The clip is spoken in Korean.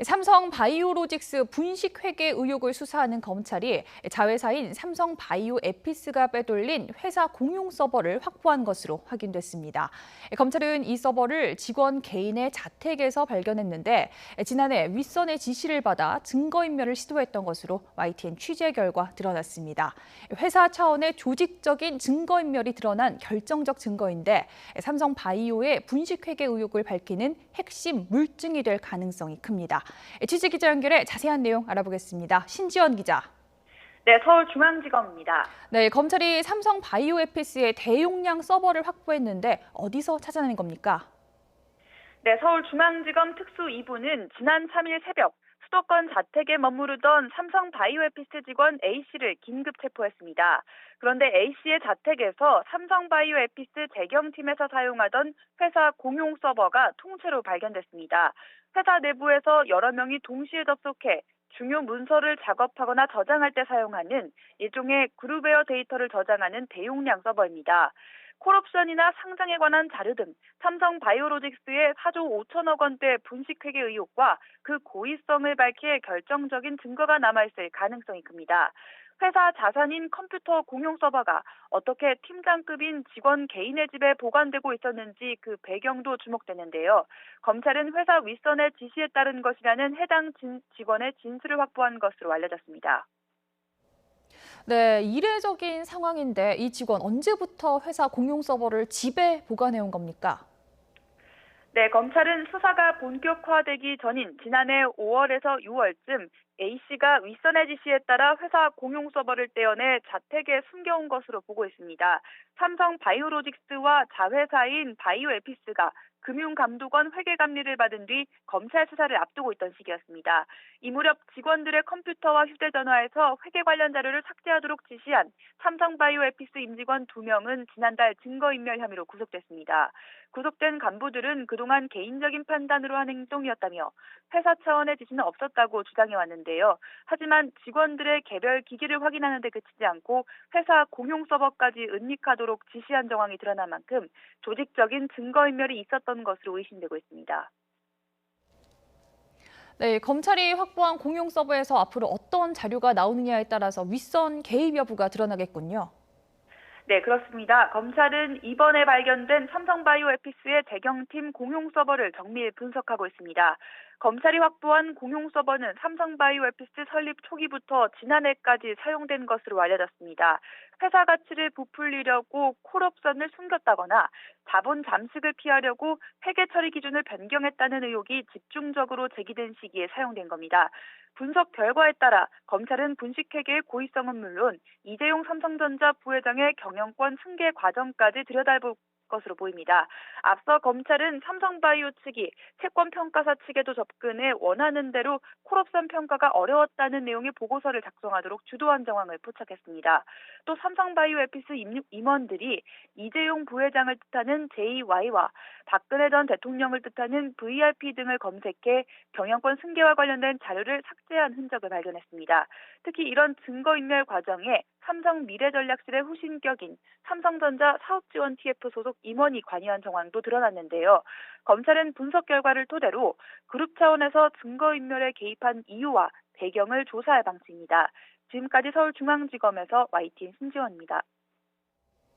삼성 바이오로직스 분식회계 의혹을 수사하는 검찰이 자회사인 삼성 바이오에피스가 빼돌린 회사 공용 서버를 확보한 것으로 확인됐습니다. 검찰은 이 서버를 직원 개인의 자택에서 발견했는데 지난해 윗선의 지시를 받아 증거인멸을 시도했던 것으로 YTN 취재 결과 드러났습니다. 회사 차원의 조직적인 증거인멸이 드러난 결정적 증거인데 삼성 바이오의 분식회계 의혹을 밝히는 핵심 물증이 될 가능성이 큽니다. 취재 기자 연결해 자세한 내용 알아보겠습니다. 신지연 기자. 네, 서울중앙지검입니다. 네, 검찰이 삼성 바이오에피스의 대용량 서버를 확보했는데 어디서 찾아낸 겁니까? 네, 서울중앙지검 특수 2부는 지난 3일 새벽 수도권 자택에 머무르던 삼성 바이오에피스 직원 A씨를 긴급 체포했습니다. 그런데 A씨의 자택에서 삼성 바이오에피스 재경팀에서 사용하던 회사 공용 서버가 통째로 발견됐습니다. 회사 내부에서 여러 명이 동시에 접속해 중요 문서를 작업하거나 저장할 때 사용하는 일종의 그룹웨어 데이터를 저장하는 대용량 서버입니다. 콜옵션이나 상장에 관한 자료 등 삼성 바이오로직스의 4조 5천억 원대 분식회계 의혹과 그 고의성을 밝힐 결정적인 증거가 남아있을 가능성이 큽니다. 회사 자산인 컴퓨터 공용 서버가 어떻게 팀장급인 직원 개인의 집에 보관되고 있었는지 그 배경도 주목되는데요. 검찰은 회사 윗선의 지시에 따른 것이라는 해당 직원의 진술을 확보한 것으로 알려졌습니다. 네, 이례적인 상황인데 이 직원 언제부터 회사 공용 서버를 집에 보관해온 겁니까? 네, 검찰은 수사가 본격화되기 전인 지난해 5월에서 6월쯤 A씨가 윗선의 지시에 따라 회사 공용 서버를 떼어내 자택에 숨겨온 것으로 보고 있습니다. 삼성 바이오로직스와 자회사인 바이오에피스가 금융감독원 회계감리를 받은 뒤 검찰 수사를 앞두고 있던 시기였습니다. 이 무렵 직원들의 컴퓨터와 휴대전화에서 회계 관련 자료를 삭제하도록 지시한 삼성 바이오에피스 임직원 2명은 지난달 증거인멸 혐의로 구속됐습니다. 구속된 간부들은 그동안 개인적인 판단으로 한 행동이었다며 회사 차원의 지시는 없었다고 주장해왔는데요. 하지만 직원들의 개별 기기를 확인하는 데 그치지 않고 회사 공용 서버까지 은닉하도록 지시한 정황이 드러난 만큼 조직적인 증거인멸이 있었던 것으로 의심되고 있습니다. 네, 검찰이 확보한 공용 서버에서 앞으로 어떤 자료가 나오느냐에 따라서 윗선 개입 여부가 드러나겠군요. 네, 그렇습니다. 검찰은 이번에 발견된 삼성바이오에피스의 재경팀 공용 서버를 정밀 분석하고 있습니다. 검찰이 확보한 공용 서버는 삼성바이오에피스 설립 초기부터 지난해까지 사용된 것으로 알려졌습니다. 회사 가치를 부풀리려고 콜옵션을 숨겼다거나 자본 잠식을 피하려고 회계 처리 기준을 변경했다는 의혹이 집중적으로 제기된 시기에 사용된 겁니다. 분석 결과에 따라 검찰은 분식회계의 고의성은 물론 이재용 삼성전자 부회장의 경영권 승계 과정까지 들여다볼 것으로 보입니다. 앞서 검찰은 삼성바이오 측이 채권평가사 측에도 접근해 원하는 대로 콜옵션 평가가 어려웠다는 내용의 보고서를 작성하도록 주도한 정황을 포착했습니다. 또 삼성바이오에피스 임원들이 이재용 부회장을 뜻하는 JY와 박근혜 전 대통령을 뜻하는 VRP 등을 검색해 경영권 승계와 관련된 자료를 삭제한 흔적을 발견했습니다. 특히 이런 증거인멸 과정에 삼성 미래전략실의 후신격인 삼성전자 사업지원 TF 소속 임원이 관여한 정황도 드러났는데요. 검찰은 분석 결과를 토대로 그룹 차원에서 증거인멸에 개입한 이유와 배경을 조사할 방침입니다. 지금까지 서울중앙지검에서 YTN 신지원입니다.